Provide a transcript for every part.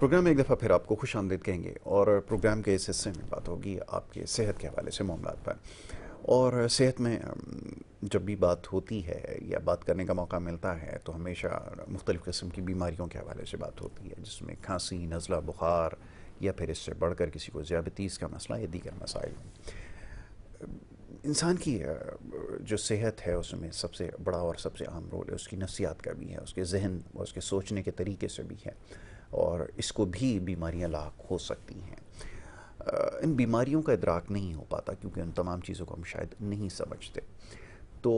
Programme میں ایک دفعہ پھر آپ کو خوش آمدید کہیں گے، اور پروگرام کے اس حصے میں بات ہوگی آپ کے صحت کے حوالے سے معاملات پر. اور صحت میں جب بھی بات ہوتی ہے یا بات کرنے کا موقع ملتا ہے تو ہمیشہ مختلف قسم کی بیماریوں کے حوالے سے بات ہوتی ہے، جس میں کھانسی، نزلہ، بخار، یا پھر اس سے بڑھ کر کسی کو ذیابیطیز کا مسئلہ یا دیگر مسائل. انسان کی جو صحت ہے اس میں سب سے بڑا اور سب سے اہم رول ہے اس کی نفسیات کا بھی ہے، اس کے ذہن اور اس کے سوچنے کے طریقے سے بھی ہے، اور اس کو بھی بیماریاں لاحق ہو سکتی ہیں. ان بیماریوں کا ادراک نہیں ہو پاتا کیونکہ ان تمام چیزوں کو ہم شاید نہیں سمجھتے. تو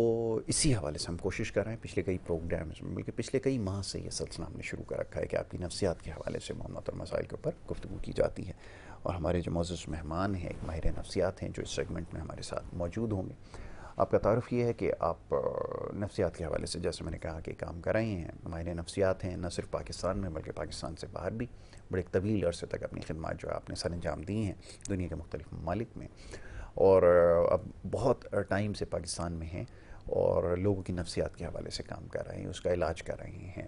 اسی حوالے سے ہم کوشش کر رہے ہیں پچھلے کئی پروگرامز میں، بلکہ پچھلے کئی ماہ سے یہ سلسلہ ہم نے شروع کر رکھا ہے کہ آپ کی نفسیات کے حوالے سے معاملات اور مسائل کے اوپر گفتگو کی جاتی ہے. اور ہمارے جو معزز مہمان ہیں ایک ماہر نفسیات ہیں جو اس سیگمنٹ میں ہمارے ساتھ موجود ہوں گے. آپ کا تعارف یہ ہے کہ آپ نفسیات کے حوالے سے جیسے میں نے کہا کہ کام کر رہے ہیں، ماہر نفسیات ہیں، نہ صرف پاکستان میں بلکہ پاکستان سے باہر بھی بڑے ایک طویل عرصے تک اپنی خدمات جو ہے آپ نے سر انجام دی ہیں دنیا کے مختلف ممالک میں، اور اب بہت ٹائم سے پاکستان میں ہیں اور لوگوں کی نفسیات کے حوالے سے کام کر رہے ہیں، اس کا علاج کر رہے ہیں.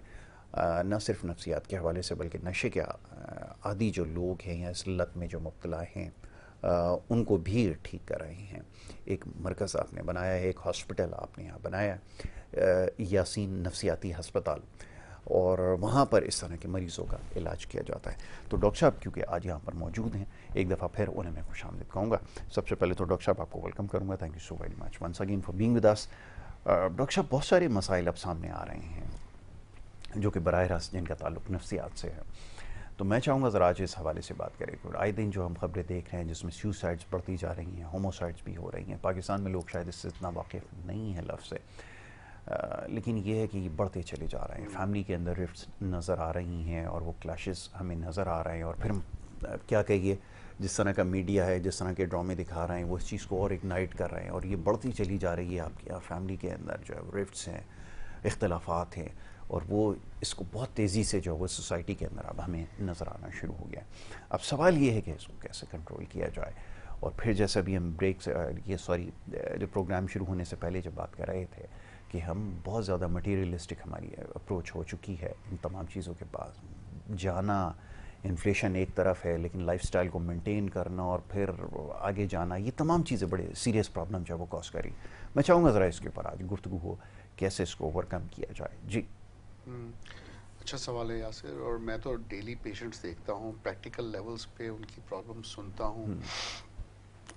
نہ صرف نفسیات کے حوالے سے بلکہ نشے کے عادی جو لوگ ہیں یا اس لت میں جو مبتلا ہیں ان کو بھی ٹھیک کر رہے ہیں. ایک مرکز آپ نے بنایا ہے، ایک ہاسپٹل آپ نے یہاں بنایا ہے، یاسین نفسیاتی ہسپتال، اور وہاں پر اس طرح کے مریضوں کا علاج کیا جاتا ہے. تو ڈاکٹر صاحب کیونکہ آج یہاں پر موجود ہیں، ایک دفعہ پھر انہیں میں خوش آمدید کہوں گا. سب سے پہلے تو ڈاکٹر صاحب آپ کو ویلکم کروں گا. Thank you so very much once again for being with us. Doctor صاحب بہت سارے مسائل اب سامنے آ رہے ہیں جو کہ براہ راست جن کا تعلق نفسیات سے ہے. تو میں چاہوں گا ذرا آج اس حوالے سے بات کریں. آئے دن جو ہم خبریں دیکھ رہے ہیں جس میں سیوسائڈز بڑھتی جا رہی ہیں، ہوموسائڈز بھی ہو رہی ہیں. پاکستان میں لوگ شاید اس سے اتنا واقف نہیں ہے لفظ سے، لیکن یہ ہے کہ یہ بڑھتے چلے جا رہے ہیں. فیملی کے اندر رفٹس نظر آ رہی ہیں اور وہ کلیشز ہمیں نظر آ رہے ہیں. اور پھر ہم کیا کہیے، جس طرح کا میڈیا ہے، جس طرح کے ڈرامے دکھا رہے ہیں، وہ اس چیز کو اور اگنائٹ کر رہے ہیں، اور یہ بڑھتی چلی جا رہی ہے. آپ کی فیملی کے اندر جو ہے رفٹس ہیں، اختلافات ہیں، اور وہ اس کو بہت تیزی سے جو ہے وہ سوسائٹی کے اندر اب ہمیں نظر آنا شروع ہو گیا. اب سوال یہ ہے کہ اس کو کیسے کنٹرول کیا جائے. اور پھر جیسا بھی ہم بریک سے جو پروگرام شروع ہونے سے پہلے جب بات کر رہے تھے کہ ہم بہت زیادہ مٹیریلسٹک ہماری اپروچ ہو چکی ہے ان تمام چیزوں کے پاس جانا. انفلیشن ایک طرف ہے، لیکن لائف سٹائل کو مینٹین کرنا اور پھر آگے جانا، یہ تمام چیزیں بڑے سیریس پرابلم جو ہے وہ کاز کری. میں چاہوں گا ذرا اس کے اوپر آج گفتگو ہو، کیسے اس کو اوور کم کیا جائے. جی اچھا سوال ہے یاسر، اور میں تو ڈیلی پیشنٹس دیکھتا ہوں، پریکٹیکل لیولز پہ ان کی پرابلم سنتا ہوں.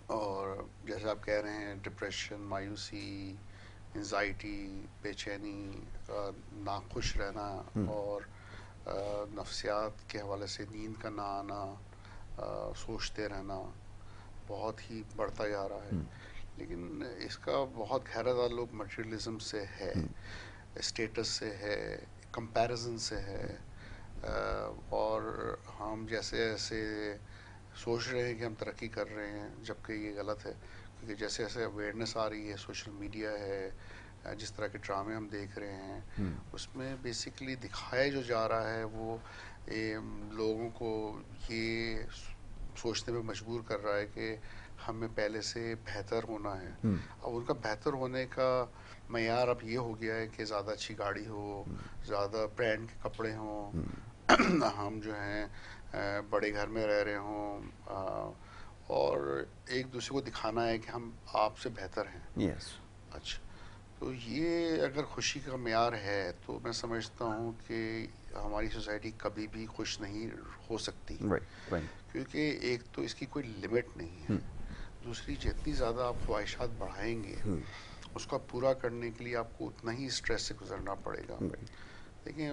اور جیسے آپ کہہ رہے ہیں ڈپریشن، مایوسی، انزائٹی، بے چینی، ناخوش رہنا، اور نفسیات کے حوالے سے نیند کا نہ آنا، سوچتے رہنا بہت ہی بڑھتا جا رہا ہے. لیکن اس کا بہت گہرا تعلق مٹیریلزم سے ہے، اسٹیٹس سے ہے، کمپیریزن سے ہے. اور ہم جیسے ایسے سوچ رہے ہیں کہ ہم ترقی کر رہے ہیں، جبکہ یہ غلط ہے. کیونکہ جیسے جیسے اویئرنیس آ رہی ہے، سوشل میڈیا ہے، جس طرح کے ڈرامے ہم دیکھ رہے ہیں، اس میں بیسیکلی دکھایا جو جا رہا ہے وہ لوگوں کو یہ سوچنے میں مجبور کر رہا ہے کہ ہمیں پہلے سے بہتر ہونا ہے. اب ان کا بہتر ہونے کا معیار اب یہ ہو گیا ہے کہ زیادہ اچھی گاڑی ہو، زیادہ برانڈ کے کپڑے ہوں، ہم جو ہیں بڑے گھر میں رہ رہے ہوں، اور ایک دوسرے کو دکھانا ہے کہ ہم آپ سے بہتر ہیں. یس. اچھا، تو یہ اگر خوشی کا معیار ہے تو میں سمجھتا ہوں کہ ہماری سوسائٹی کبھی بھی خوش نہیں ہو سکتی. کیونکہ ایک تو اس کی کوئی لمٹ نہیں ہے، دوسری جتنی زیادہ آپ خواہشات بڑھائیں گے اس کا پورا کرنے کے لیے آپ کو اتنا ہی اسٹریس سے گزرنا پڑے گا. دیکھیں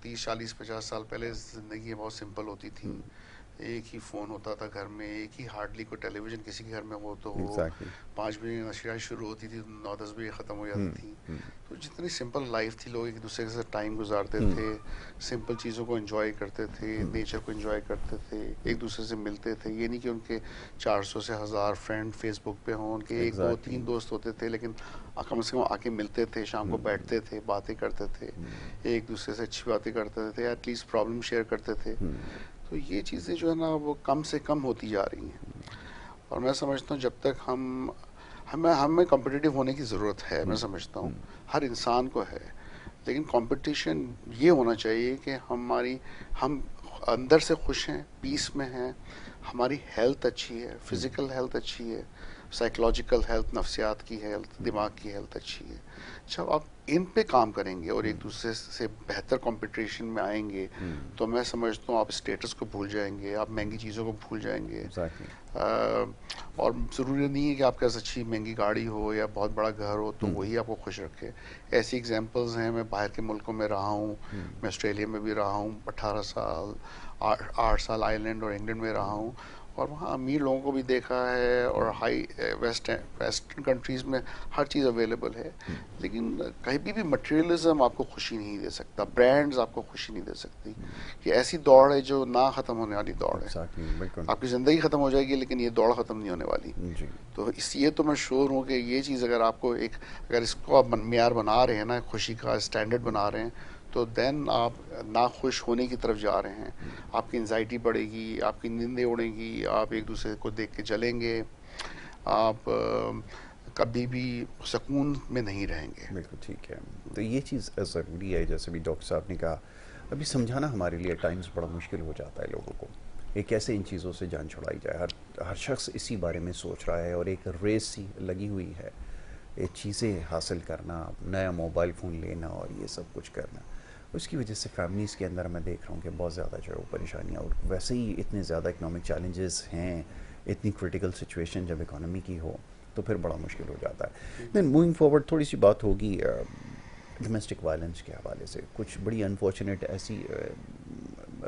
30 40 50 سال پہلے زندگی بہت سمپل ہوتی تھی. ایک ہی فون ہوتا تھا گھر میں، ایک ہی ہارڈلی کوئی ٹیلی ویژن کسی کے گھر میں ہو تو وہ 5 بجے نشریات شروع ہوتی تھی، 9 10 بجے ختم ہو جاتی تھی. تو جتنی سمپل لائف تھی، لوگ ایک دوسرے کے ساتھ ٹائم گزارتے تھے، سمپل چیزوں کو انجوائے کرتے تھے، نیچر کو انجوائے کرتے تھے، ایک دوسرے سے ملتے تھے. یہ نہیں کہ ان کے 400 سے 1000 فرینڈ فیس بک پہ ہوں، ان کے 1 2 3 دوست ہوتے تھے، لیکن کم سے کم آ کے ملتے تھے، شام کو بیٹھتے تھے، باتیں کرتے تھے، ایک دوسرے سے اچھی باتیں کرتے تھے، ایٹ لیسٹ پرابلم شیئر کرتے تھے. تو یہ چیزیں جو ہے نا وہ کم سے کم ہوتی جا رہی ہیں. اور میں سمجھتا ہوں جب تک ہمیں کمپٹیٹیو ہونے کی ضرورت ہے، میں سمجھتا ہوں ہر انسان کو ہے، لیکن کمپٹیشن یہ ہونا چاہیے کہ ہم اندر سے خوش ہیں, پیس میں ہیں, ہماری ہیلتھ اچھی ہے, فزیکل ہیلتھ اچھی ہے, سائیکولوجیکل ہیلتھ, نفسیات کی ہیلتھ, دماغ کی ہیلتھ اچھی ہے. جب آپ ان پہ کام کریں گے اور ایک دوسرے سے بہتر کمپٹیشن میں آئیں گے تو میں سمجھتا ہوں آپ اسٹیٹس کو بھول جائیں گے, آپ مہنگی چیزوں کو بھول جائیں گے. اور ضروری نہیں ہے کہ آپ کے پاس اچھی مہنگی گاڑی ہو یا بہت بڑا گھر ہو تو وہی آپ کو خوش رکھے. ایسی ایگزامپلز ہیں, میں باہر کے ملکوں میں رہا ہوں, میں آسٹریلیا میں بھی رہا ہوں 18 سال, 8 سال آئرلینڈ اور انگلینڈ میں رہا ہوں, اور وہاں امیر لوگوں کو بھی دیکھا ہے, اور ہائی ویسٹرن کنٹریز میں ہر چیز اویلیبل ہے. لیکن کہیں بھی مٹیریلزم آپ کو خوشی نہیں دے سکتا, برانڈز آپ کو خوشی نہیں دے سکتی. یہ ایسی دوڑ ہے جو نہ ختم ہونے والی دوڑ ہے. آپ کی زندگی ختم ہو جائے گی لیکن یہ دوڑ ختم نہیں ہونے والی. تو یہ تو میں شور ہوں کہ یہ چیز اگر آپ کو اگر اس کو آپ معیار بنا رہے ہیں نا, خوشی کا اسٹینڈرڈ بنا رہے ہیں, تو دین آپ ناخوش ہونے کی طرف جا رہے ہیں. آپ کی انزائٹی بڑھے گی, آپ کی نیندیں اڑیں گی, آپ ایک دوسرے کو دیکھ کے جلیں گے, آپ کبھی بھی سکون میں نہیں رہیں گے. بالکل ٹھیک ہے. تو یہ چیز ضروری ہے, جیسے بھی ڈاکٹر صاحب نے کہا, ابھی سمجھانا ہمارے لیے ٹائمز بڑا مشکل ہو جاتا ہے لوگوں کو. ایک کیسے ان چیزوں سے جان چھڑائی جائے, ہر شخص اسی بارے میں سوچ رہا ہے, اور ایک ریس سی لگی ہوئی ہے, یہ چیزیں حاصل کرنا, نیا موبائل فون لینا اور یہ سب کچھ کرنا. اس کی وجہ سے فیملیز کے اندر میں دیکھ رہا ہوں کہ بہت زیادہ جو ہے وہ پریشانیاں, اور ویسے ہی اتنے زیادہ اکنامک چیلنجز ہیں, اتنی کرٹیکل سچویشن جب اکانومی کی ہو تو پھر بڑا مشکل ہو جاتا ہے. دین موونگ فارورڈ تھوڑی سی بات ہوگی ڈومیسٹک وائلنس کے حوالے سے. کچھ بڑی انفارچونیٹ ایسی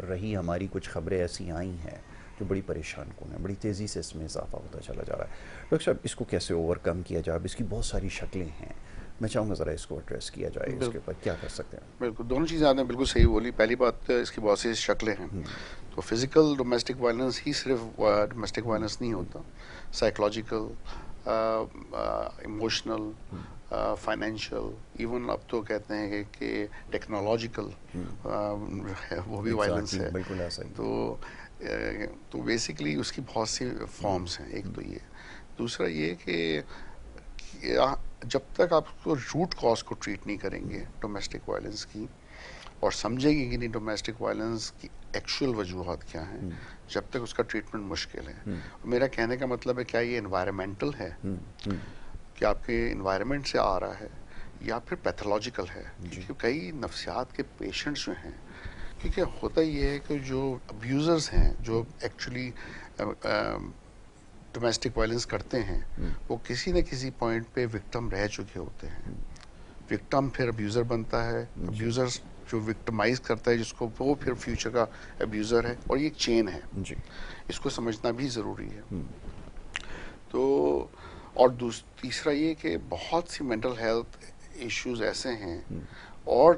رہی, ہماری کچھ خبریں ایسی آئی ہیں جو بڑی پریشان کن ہیں, بڑی تیزی سے اس میں اضافہ ہوتا چلا جا رہا ہے. ڈاکٹر صاحب, اس کو کیسے اوور کم کیا جائے؟ اب اس کی بہت ساری شکلیں ہیں, میں چاہوں گا ذرا اس کو ایڈریس کیا جائے, اس کے اوپر کیا کر سکتے ہیں؟ بالکل, دونوں چیزیں آپ نے بالکل صحیح بولی. پہلی بات, اس کی بہت سی شکلیں ہیں. تو فزیکل ڈومیسٹک وائلنس ہی صرف ڈومیسٹک وائلنس نہیں ہوتا, سائیکولوجیکل, ایموشنل, فائنینشیل, ایون اب تو کہتے ہیں کہ ٹیکنالوجیکل وہ بھی وائلنس ہے. بالکل ایسا ہی. تو بیسیکلی اس کی بہت سی فارمز ہیں. ایک تو یہ, دوسرا یہ کہ جب تک آپ کو روٹ کاز کو ٹریٹ نہیں کریں گے ڈومیسٹک وائلنس کی, اور سمجھیں گے کہ نہیں ڈومیسٹک وائلنس کی ایکچوئل وجوہات کیا ہیں, جب تک اس کا ٹریٹمنٹ مشکل ہے. میرا کہنے کا مطلب ہے, کیا یہ انوائرمنٹل ہے, کہ آپ کے انوائرمنٹ سے آ رہا ہے, یا پھر پیتھولوجیکل ہے. کیونکہ کئی نفسیات کے پیشنٹس جو ہیں, کیونکہ ہوتا یہ ہے کہ جو ابیوزرز ہیں, جو ایکچولی ڈومیسٹک وائلنس کرتے ہیں, وہ کسی نہ کسی پوائنٹ پہ وکٹم رہ چکے ہوتے ہیں. وکٹم پھر ابیوزر بنتا ہے, ابیوزر جو وکٹمائز کرتا ہے جس کو, وہ پھر فیوچر کا ابیوزر ہے, اور یہ ایک چین ہے. اس کو سمجھنا بھی ضروری ہے. تو اور تیسرا یہ کہ بہت سی مینٹل ہیلتھ ایشوز ایسے ہیں, اور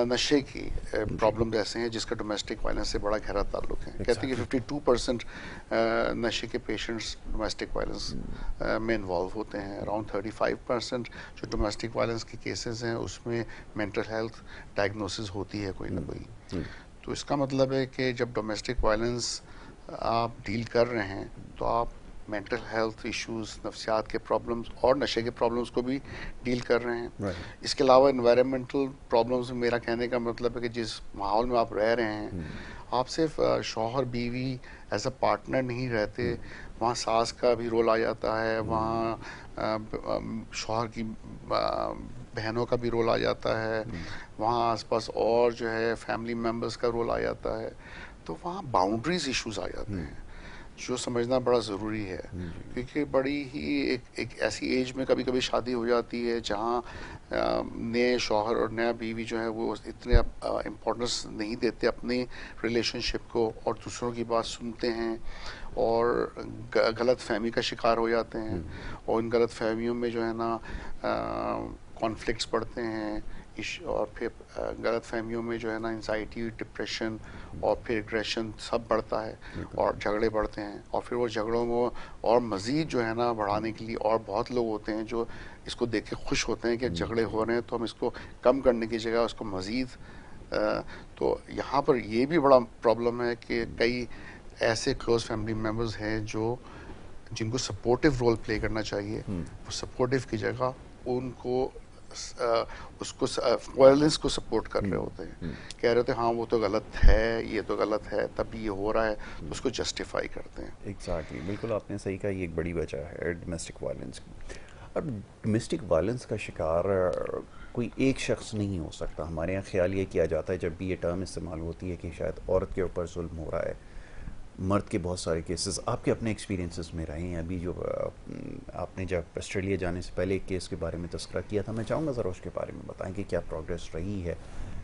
نشے کی پرابلم ایسے ہیں جس کا ڈومیسٹک وائلنس سے بڑا گہرا تعلق ہے. کہتے ہیں کہ 52% نشے کے پیشنٹس ڈومیسٹک وائلنس میں انوالو ہوتے ہیں. اراؤنڈ 35% جو ڈومیسٹک وائلنس کے کیسز ہیں اس میں مینٹل ہیلتھ ڈائگنوسس ہوتی ہے کوئی نہ کوئی. تو اس کا مطلب ہے کہ جب ڈومیسٹک وائلنس آپ ڈیل کر رہے ہیں تو آپ مینٹل ہیلتھ ایشوز, نفسیات کے پرابلمس اور نشے کے پرابلمس کو بھی ڈیل کر رہے ہیں. اس کے علاوہ انوائرمنٹل پرابلمس, میرا کہنے کا مطلب ہے کہ جس ماحول میں آپ رہ رہے ہیں, آپ صرف شوہر بیوی ایز اے پارٹنر نہیں رہتے, وہاں ساس کا بھی رول آ جاتا ہے, وہاں شوہر کی بہنوں کا بھی رول آ جاتا ہے, وہاں آس پاس اور جو ہے فیملی ممبرس کا رول آ جاتا ہے. تو وہاں باؤنڈریز ایشوز آ جاتے ہیں جو سمجھنا بڑا ضروری ہے. کیونکہ بڑی ہی ایک ایسی ایج میں کبھی کبھی شادی ہو جاتی ہے جہاں نئے شوہر اور نیا بیوی جو ہے وہ اتنے امپورٹنس نہیں دیتے اپنی ریلیشن شپ کو, اور دوسروں کی بات سنتے ہیں اور غلط فہمی کا شکار ہو جاتے ہیں. اور ان غلط فہمیوں میں جو ہے نا کانفلکٹس بڑھتے ہیں, اور پھر غلط فہمیوں میں جو ہے نا انزائٹی, ڈپریشن اور پھر ایگریشن سب بڑھتا ہے, اور جھگڑے بڑھتے ہیں. اور پھر وہ جھگڑوں کو اور مزید جو ہے نا بڑھانے کے لیے اور بہت لوگ ہوتے ہیں جو اس کو دیکھ کے خوش ہوتے ہیں کہ جھگڑے ہو رہے ہیں تو ہم اس کو کم کرنے کی جگہ اس کو مزید. تو یہاں پر یہ بھی بڑا پرابلم ہے کہ کئی ایسے کلوز فیملی ممبرز ہیں جن کو سپورٹیو رول پلے کرنا چاہیے, وہ سپورٹیو کی جگہ ان کو اس کو وائلنس کو سپورٹ کر رہے ہوتے ہیں, کہہ رہے ہوتے ہیں ہاں وہ تو غلط ہے, یہ تو غلط ہے, تب یہ ہو رہا ہے, تو اس کو جسٹیفائی کرتے ہیں. ایگزیکٹلی, بالکل آپ نے صحیح کہا, یہ ایک بڑی وجہ ہے ڈومیسٹک وائلنس کی. اب ڈومیسٹک وائلنس کا شکار کوئی ایک شخص نہیں ہو سکتا. ہمارے یہاں خیال یہ کیا جاتا ہے جب بھی یہ ٹرم استعمال ہوتی ہے کہ شاید عورت کے اوپر ظلم ہو رہا ہے. مرد کے بہت سارے کیسز آپ کے اپنے ایکسپیرینسز میں رہے ہیں. ابھی جو آپ نے جب آسٹریلیا جانے سے پہلے ایک کیس کے بارے میں تذکرہ کیا تھا, میں چاہوں گا ذرا اس کے بارے میں بتائیں کہ کیا پروگریس رہی ہے,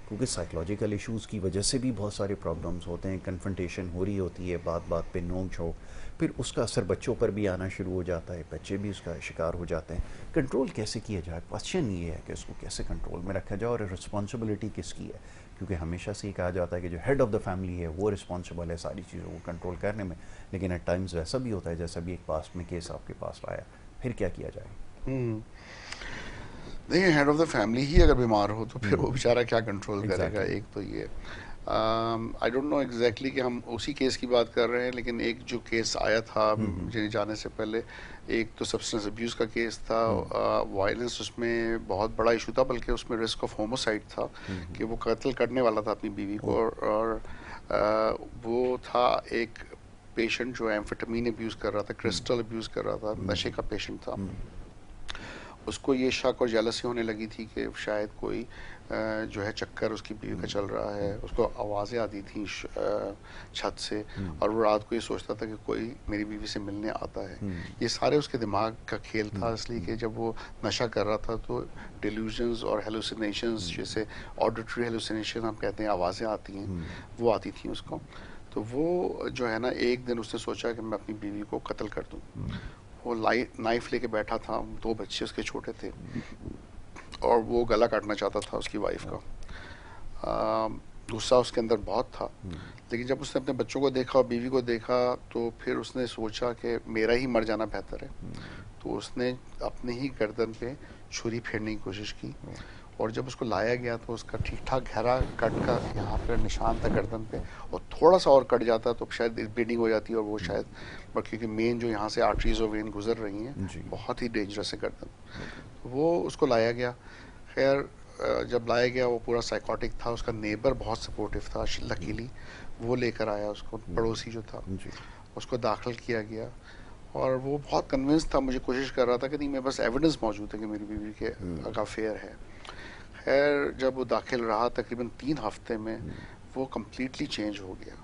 کیونکہ سائیکلوجیکل ایشوز کی وجہ سے بھی بہت سارے پرابلمس ہوتے ہیں. کنفرنٹیشن ہو رہی ہوتی ہے, بات بات پہ نوک جھوک, پھر اس کا اثر بچوں پر بھی آنا شروع ہو جاتا ہے, بچے بھی اس کا شکار ہو جاتے ہیں. کنٹرول کیسے کیا جائے؟ کوشچن یہ ہے کہ اس کو کیسے کنٹرول میں رکھا جائے, اور رسپانسبلٹی کس کی ہے, کیونکہ ہمیشہ سے یہ کہا جاتا ہے کہ جو ہیڈ آف دا فیملی ہے وہ رسپانسبل ہے ساری چیزوں کو کنٹرول کرنے میں. لیکن ایٹ ٹائمز ویسا بھی ہوتا ہے جیسا بھی ایک پاسٹ میں کیس آپ کے پاس آیا, پھر کیا کیا جائے؟ دیکھیں, ہیڈ آف دا فیملی ہی اگر بیمار ہو تو پھر وہ بیچارہ کیا کنٹرول کرے گا. ایک تو یہ آئی ڈونٹ نو ایگزیکٹلی کہ ہم اسی کیس کی بات کر رہے ہیں, لیکن ایک جو کیس آیا تھا جانے سے پہلے, ایک تو سبسٹنس ابیوز کا کیس تھا. وائلنس اس میں بہت بڑا ایشو تھا, بلکہ اس میں رسک آف ہوموسائڈ تھا کہ وہ قتل کرنے والا تھا اپنی بیوی کو. اور وہ تھا ایک پیشنٹ جو ایمفیٹامین ابیوز کر رہا تھا, کرسٹل ابیوز کر رہا تھا, نشے کا پیشنٹ تھا. اس کو یہ شک اور جیلسی ہونے لگی تھی کہ شاید کوئی جو ہے چکر اس کی بیوی کا چل رہا ہے. اس کو آوازیں آتی تھیں چھت سے, اور وہ رات کو یہ سوچتا تھا کہ کوئی میری بیوی سے ملنے آتا ہے. یہ سارے اس کے دماغ کا کھیل تھا, اس لیے کہ جب وہ نشہ کر رہا تھا تو ڈیلیوژنز اور ہیلوسینیشنز, جیسے آڈیٹری ہیلوسینیشن ہم کہتے ہیں, آوازیں آتی ہیں, وہ آتی تھیں اس کو. تو وہ جو ہے نا, ایک دن اس نے سوچا کہ میں اپنی بیوی کو قتل کر دوں. وہ نائف لے کے بیٹھا تھا, 2 بچے اس کے چھوٹے تھے, اور وہ گلا کاٹنا چاہتا تھا اس کی وائف کا. غصہ اس کے اندر بہت تھا, لیکن جب اس نے اپنے بچوں کو دیکھا اور بیوی کو دیکھا تو پھر اس نے سوچا کہ میرا ہی مر جانا بہتر ہے. تو اس نے اپنے ہی گردن پہ چھری پھیرنے کی کوشش کی, اور جب اس کو لایا گیا تو اس کا ٹھیک ٹھاک گہرا کٹ کا یہاں پہ نشان تھا گردن پہ, اور تھوڑا سا اور کٹ جاتا تو شاید بلیڈنگ ہو جاتی, اور وہ شاید, کیونکہ مین جو یہاں سے آرٹریز اور وین گزر رہی ہیں, بہت ہی ڈینجرس ہے گردن. وہ اس کو لایا گیا. خیر جب لایا گیا وہ پورا سائیکوٹک تھا. اس کا نیبر بہت سپورٹیو تھا, لکیلی وہ لے کر آیا اس کو, پڑوسی جو تھا, اس کو داخل کیا گیا. اور وہ بہت کنونس تھا, مجھے کوشش کر رہا تھا کہ نہیں میں بس ایویڈنس موجود ہے کہ میری بیوی کے افیئر ہے. خیر جب وہ داخل رہا تقریباً 3 ہفتے میں وہ کمپلیٹلی چینج ہو گیا,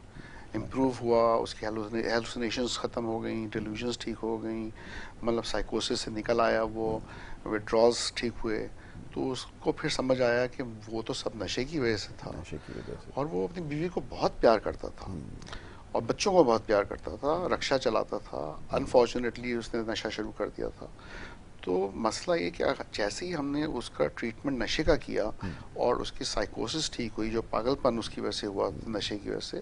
امپروو ہوا. اس کی ہیلوسینیشنز ختم ہو گئیں, ڈیلیوژنز ٹھیک ہو گئیں, مطلب سائیکوسس سے نکل آیا, وہ وڈرالز ٹھیک ہوئے. تو اس کو پھر سمجھ آیا کہ وہ تو سب نشے کی وجہ سے تھا, اور وہ اپنی بیوی کو بہت پیار کرتا تھا, اور بچوں کو بہت پیار کرتا تھا, رکشا چلاتا تھا. انفارچونیٹلی اس نے نشہ شروع کر دیا تھا. تو مسئلہ یہ کہ جیسے ہی ہم نے اس کا ٹریٹمنٹ نشے کا کیا اور اس کی سائیکوسس ٹھیک ہوئی, جو پاگل پن اس کی وجہ سے ہوا نشے کی وجہ سے,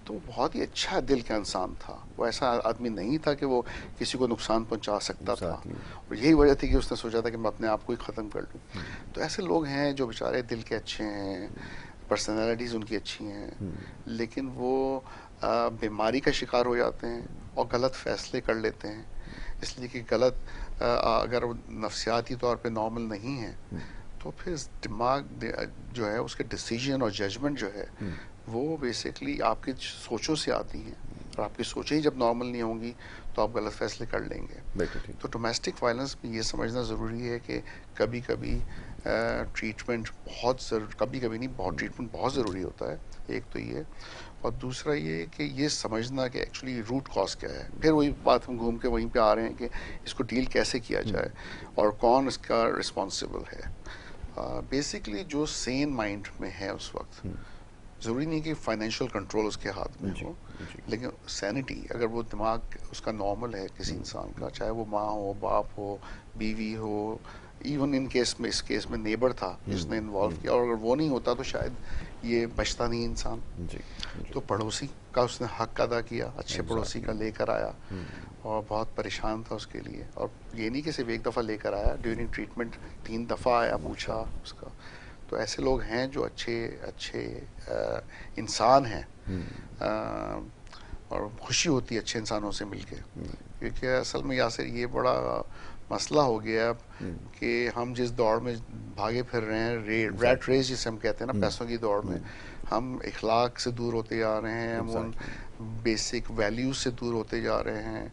تو بہت ہی اچھا دل کا انسان تھا. وہ ایسا آدمی نہیں تھا کہ وہ کسی کو نقصان پہنچا سکتا تھا, اور یہی وجہ تھی کہ اس نے سوچا تھا کہ میں اپنے آپ کو ہی ختم کر لوں. تو ایسے لوگ ہیں جو بیچارے دل کے اچھے ہیں, پرسنالٹیز ان کی اچھی ہیں, لیکن وہ بیماری کا شکار ہو جاتے ہیں اور غلط فیصلے کر لیتے ہیں. اس لیے کہ غلط, اگر نفسیاتی طور پہ نارمل نہیں ہیں تو پھر دماغ جو ہے اس کے ڈیسیجن اور ججمنٹ جو ہے وہ بیسکلی آپ کی سوچوں سے آتی ہیں, اور آپ کی سوچیں ہی جب نارمل نہیں ہوں گی تو آپ غلط فیصلے کر لیں گے. تو ڈومیسٹک وائلنس میں یہ سمجھنا ضروری ہے کہ کبھی کبھی ٹریٹمنٹ بہت کبھی کبھی نہیں, بہت ٹریٹمنٹ بہت ضروری ہوتا ہے. ایک تو یہ, اور دوسرا یہ کہ یہ سمجھنا کہ ایکچولی روٹ کاز کیا ہے. پھر وہی بات ہم گھوم کے وہیں پہ آ رہے ہیں کہ اس کو ڈیل کیسے کیا جائے اور کون اس کا رسپانسبل ہے. بیسکلی جو سین مائنڈ میں ہے اس وقت, ضروری نہیں کہ فائنینشیل کنٹرول اس کے ہاتھ میں ہو, لیکن سینٹی, اگر وہ دماغ اس کا نارمل ہے کسی انسان کا, چاہے وہ ماں ہو, باپ ہو, بیوی ہو, ایون ان کیس میں, اس کیس میں نیبر تھا جس نے انوالو کیا, اور اگر وہ نہیں ہوتا تو شاید یہ بچتا نہیں انسان. تو پڑوسی کا اس نے حق ادا کیا, اچھے پڑوسی کا لے کر آیا, اور بہت پریشان تھا اس کے لیے. اور یہ نہیں کہ صرف ایک دفعہ لے کر آیا, ڈیورنگ ٹریٹمنٹ 3 دفعہ آیا, پوچھا اس کا. تو ایسے لوگ ہیں جو اچھے انسان ہیں, اور خوشی ہوتی ہے اچھے انسانوں سے مل کے, کیونکہ اصل میں یاسر یہ بڑا مسئلہ ہو گیا اب کہ ہم جس دوڑ میں بھاگے پھر رہے ہیں، ریٹ ریس جسے ہم کہتے ہیں نا، پیسوں کی دوڑ میں، ہم اخلاق سے دور ہوتے جا رہے ہیں، ہم ان بیسک ویلیوز سے دور ہوتے جا رہے ہیں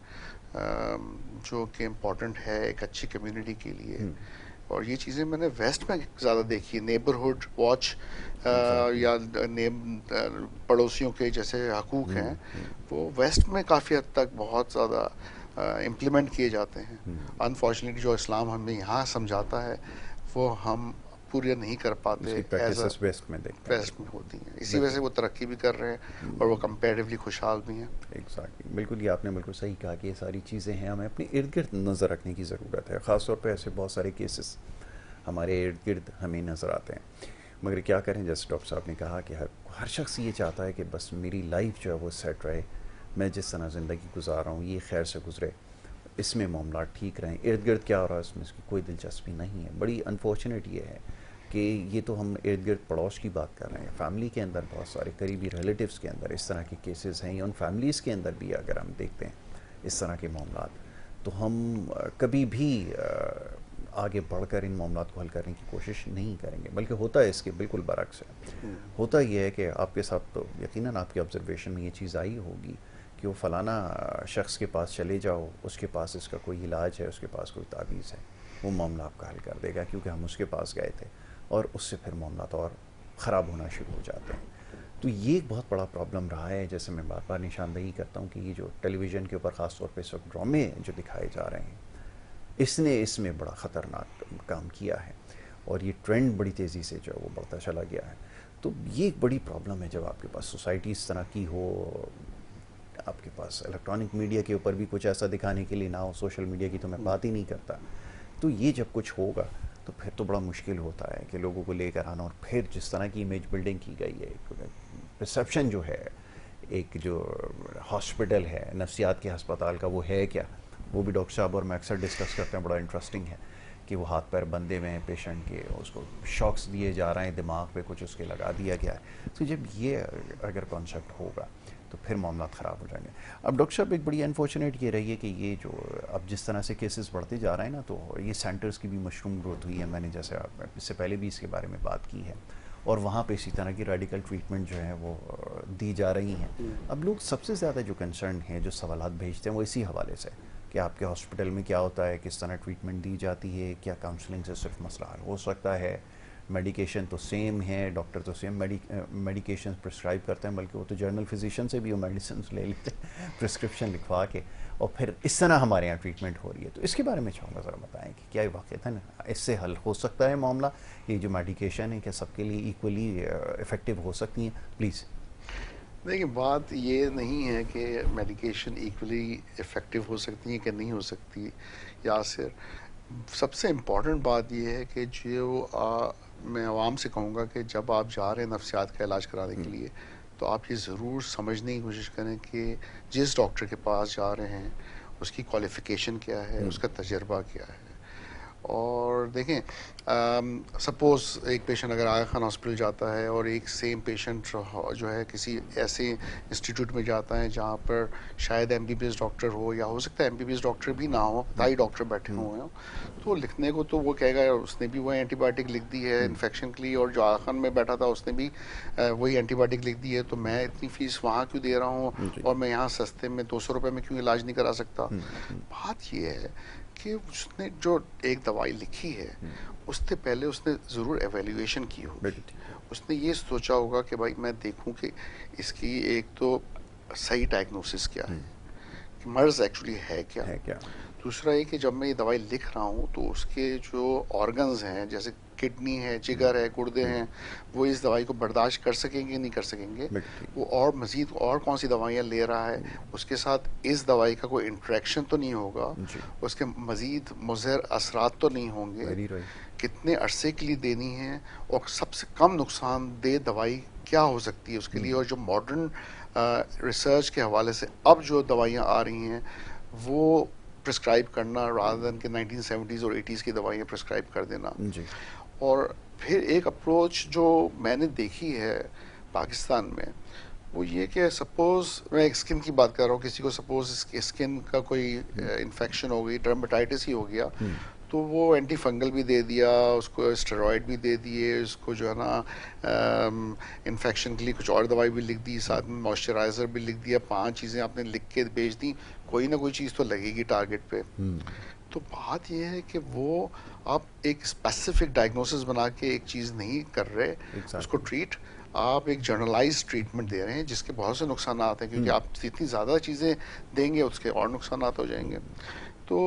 جو کہ امپورٹنٹ ہے ایک اچھی کمیونٹی کے لیے. اور یہ چیزیں میں نے ویسٹ میں زیادہ دیکھی، نیبرہڈ واچ یا پڑوسیوں کے جیسے حقوق ہیں، وہ ویسٹ میں کافی حد تک بہت زیادہ امپلیمنٹ کیے جاتے ہیں. انفارچونیٹلی جو اسلام ہمیں یہاں سمجھاتا ہے وہ ہم پورے نہیں کر پاتے، ویسٹ میں ہوتی ہیں. اسی وجہ سے وہ ترقی بھی کر رہے ہیں اور وہ کمپیریٹیولی خوشحال بھی ہیں. ایگزیکٹلی، بالکل یہ آپ نے بالکل صحیح کہا کہ یہ ساری چیزیں ہیں، ہمیں اپنے ارد گرد نظر رکھنے کی ضرورت ہے. خاص طور پہ ایسے بہت سارے کیسز ہمارے ارد گرد ہمیں نظر آتے ہیں، مگر کیا کریں، جیسے ڈاکٹر صاحب نے کہا کہ ہر شخص یہ چاہتا ہے کہ بس میری لائف جو ہے وہ سیٹ رہے، میں جس طرح زندگی گزار رہا ہوں یہ خیر سے گزرے، اس میں معاملات ٹھیک رہیں. ارد گرد کیا ہو رہا ہے اس میں اس کی کوئی دلچسپی نہیں ہے. بڑی انفارچونیٹ یہ ہے کہ یہ تو ہم ارد گرد پڑوس کی بات کر رہے ہیں، فیملی کے اندر بہت سارے قریبی ریلیٹیوز کے اندر اس طرح کے کیسز ہیں، یا ان فیملیز کے اندر بھی اگر ہم دیکھتے ہیں اس طرح کے معاملات، تو ہم کبھی بھی آگے بڑھ کر ان معاملات کو حل کرنے کی کوشش نہیں کریں گے، بلکہ ہوتا ہے اس کے بالکل برعکس ہے. ہوتا یہ ہے کہ آپ کے ساتھ تو یقیناً آپ کے آبزرویشن میں یہ چیز آئی ہوگی کہ وہ فلانا شخص کے پاس چلے جاؤ، اس کے پاس اس کا کوئی علاج ہے، اس کے پاس کوئی تعویذ ہے، وہ معاملہ آپ کا حل کر دے گا، کیونکہ ہم اس کے پاس گئے تھے، اور اس سے پھر معاملات اور خراب ہونا شروع ہو جاتے ہیں. تو یہ ایک بہت بڑا پرابلم رہا ہے. جیسے میں بار بار نشاندہی کرتا ہوں کہ یہ جو ٹیلی ویژن کے اوپر خاص طور پہ اس وقت ڈرامے جو دکھائے جا رہے ہیں، اس میں بڑا خطرناک کام کیا ہے، اور یہ ٹرینڈ بڑی تیزی سے جو ہے وہ بڑھتا چلا گیا ہے. تو یہ ایک بڑی پرابلم ہے جب آپ کے پاس سوسائٹی اس طرح کی ہو، آپ کے پاس الیکٹرانک میڈیا کے اوپر بھی کچھ ایسا دکھانے کے لیے نہ ہو، سوشل میڈیا کی تو میں بات ہی نہیں کرتا. تو یہ جب کچھ ہوگا تو پھر تو بڑا مشکل ہوتا ہے کہ لوگوں کو لے کر آنا، اور پھر جس طرح کی امیج بلڈنگ کی گئی ہے، پرسیپشن جو ہے ایک جو ہاسپٹل ہے، نفسیات کے ہسپتال کا، وہ ہے کیا، وہ بھی ڈاکٹر صاحب اور میں اکثر ڈسکس کرتے ہیں، بڑا انٹرسٹنگ ہے کہ وہ ہاتھ پیر بندھے ہوئے ہیں پیشنٹ کے، اس کو شاکس دیے جا رہے ہیں، دماغ پہ کچھ اس کے لگا دیا گیا ہے. تو جب یہ اگر کانسیپٹ ہوگا تو پھر معاملات خراب ہو جائیں گے. اب ڈاکٹر صاحب ایک بڑی انفارچونیٹ یہ رہی ہے کہ یہ جو اب جس طرح سے کیسز بڑھتے جا رہے ہیں نا، تو یہ سینٹرز کی بھی مشروم گروتھ ہوئی ہے. میں نے جیسے اس سے پہلے بھی اس کے بارے میں بات کی ہے، اور وہاں پہ اسی طرح کی ریڈیکل ٹریٹمنٹ جو ہے وہ دی جا رہی ہیں. اب لوگ سب سے زیادہ جو کنسرن ہیں، جو سوالات بھیجتے ہیں، وہ اسی حوالے سے کہ آپ کے ہاسپٹل میں کیا ہوتا ہے، کس طرح ٹریٹمنٹ دی جاتی ہے، کیا کاؤنسلنگ سے صرف مسئلہ حل ہو سکتا ہے، میڈیکیشن تو سیم ہے، ڈاکٹر تو سیم میڈیکیشن پرسکرائب کرتے ہیں، بلکہ وہ تو جرنل فزیشین سے بھی وہ میڈیسنس لے لیتے ہیں پرسکرپشن لکھوا کے، اور پھر اس طرح ہمارے یہاں ٹریٹمنٹ ہو رہی ہے. تو اس کے بارے میں چاہوں گا ذرا بتائیں کہ کیا یہ واقعتاً اس سے حل ہو سکتا ہے معاملہ، یہ جو میڈیکیشن ہے کیا سب کے لیے ایکولی افیکٹو ہو سکتی ہیں؟ پلیز. دیکھیں، بات یہ نہیں ہے کہ میڈیکیشن ایکولی افیکٹو ہو سکتی ہیں کہ نہیں ہو سکتی. یاسر، سب سے امپورٹنٹ بات یہ ہے کہ جو میں عوام سے کہوں گا کہ جب آپ جا رہے ہیں نفسیات کا علاج کرانے کے لیے، تو آپ یہ ضرور سمجھنے کی کوشش کریں کہ جس ڈاکٹر کے پاس جا رہے ہیں اس کی کوالیفیکیشن کیا ہے، اس کا تجربہ کیا ہے. اور دیکھیں، سپوز ایک پیشنٹ اگر آغا خان ہاسپٹل جاتا ہے اور ایک سیم پیشنٹ جو ہے کسی ایسے انسٹیٹیوٹ میں جاتا ہے جہاں پر شاید M B B S doctor ہو، یا ہو سکتا ہے M B B S doctor بھی نہ ہو، تائی ڈاکٹر بیٹھے ہوئے ہوں، تو لکھنے کو تو وہ کہے گا اس نے بھی وہ اینٹی بایوٹک لکھ دی ہے انفیکشن کے لیے، اور جو آغا خان میں بیٹھا تھا اس نے بھی وہی اینٹی بایوٹک لکھ دی ہے، تو میں اتنی فیس وہاں کیوں دے رہا ہوں اور میں یہاں سستے میں 200 روپے میں کیوں علاج نہیں کرا سکتا. بات یہ ہے کہ اس نے جو ایک دوائی لکھی ہے اس سے پہلے اس نے ضرور ایویلیویشن کی ہوگی. اس نے یہ سوچا ہوگا کہ بھائی میں دیکھوں کہ اس کی ایک تو صحیح ڈائگنوسس کیا ہے، کہ مرض ایکچولی ہے کیا. دوسرا یہ کہ جب میں یہ دوائی لکھ رہا ہوں تو اس کے جو آرگنز ہیں، جیسے کڈنی ہے، جگر ہے، گردے ہیں، وہ اس دوائی کو برداشت کر سکیں گے نہیں کر سکیں گے، وہ اور مزید اور کون سی دوائیاں لے رہا ہے، اس کے ساتھ اس دوائی کا کوئی انٹریکشن تو نہیں ہوگا، اس کے مزید مضر اثرات تو نہیں ہوں گے، کتنے عرصے کے لیے دینی ہے، اور سب سے کم نقصان دہ دوائی کیا ہو سکتی ہے اس کے لیے. اور جو ماڈرن ریسرچ کے حوالے سے اب جو دوائیاں آ رہی ہیں وہ پرسکرائب کرنا rather than کہ 1970s اور 80s کی دوائیاں پرسکرائب کر دینا. اور پھر ایک اپروچ جو میں نے دیکھی ہے پاکستان میں، وہ یہ کہ سپوز میں ایک اسکن کی بات کر رہا ہوں، کسی کو سپوز اسکن کا کوئی انفیکشن ہو گئی، ڈرماٹائٹس ہی ہو گیا، تو وہ اینٹی فنگل بھی دے دیا، اس کو اسٹیرائڈ بھی دے دیے، اس کو جو ہے نا انفیکشن کے لیے کچھ اور دوائی بھی لکھ دی، ساتھ میں موئسچرائزر بھی لکھ دیا، 5 چیزیں آپ نے لکھ کے بھیج دیں، کوئی نہ کوئی چیز تو لگے گی ٹارگٹ پہ. تو بات یہ ہے کہ وہ آپ ایک اسپیسیفک ڈائگنوسس بنا کے ایک چیز نہیں کر رہے اس کو ٹریٹ، آپ ایک جرنلائز ٹریٹمنٹ دے رہے ہیں جس کے بہت سے نقصانات ہیں، کیونکہ آپ جتنی زیادہ چیزیں دیں گے اس کے اور نقصانات ہو جائیں گے. تو